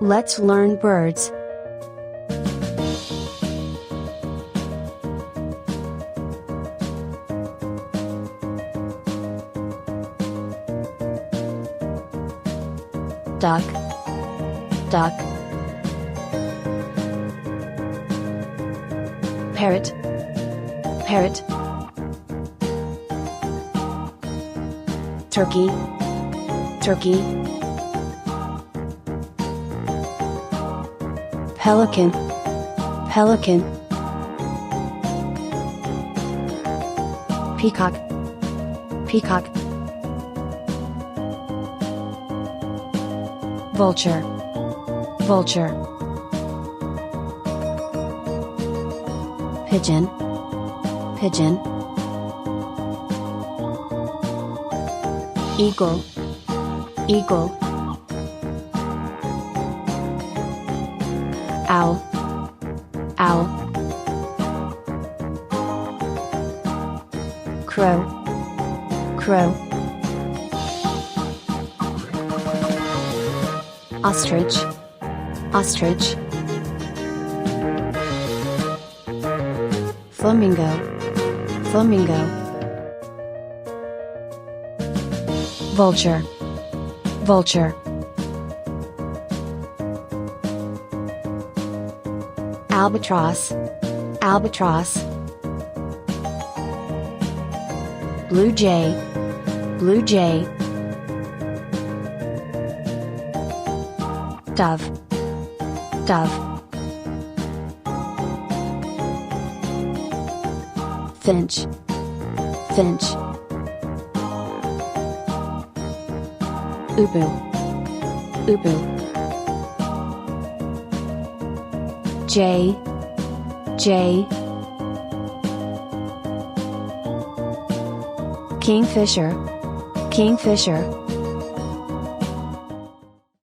Let's learn birds. Duck, duck. Parrot, parrot. Turkey, turkey. Pelican, pelican. Peacock, peacock. Vulture, vulture. Pigeon, pigeon. Eagle, eagle. Owl, owl. Crow, crow. Ostrich, ostrich. Flamingo, flamingo. Vulture, vulture. Albatross, albatross. Blue jay, blue jay. Dove, dove. Finch, finch. Ubu, ubu. Jay, jay. Kingfisher, kingfisher.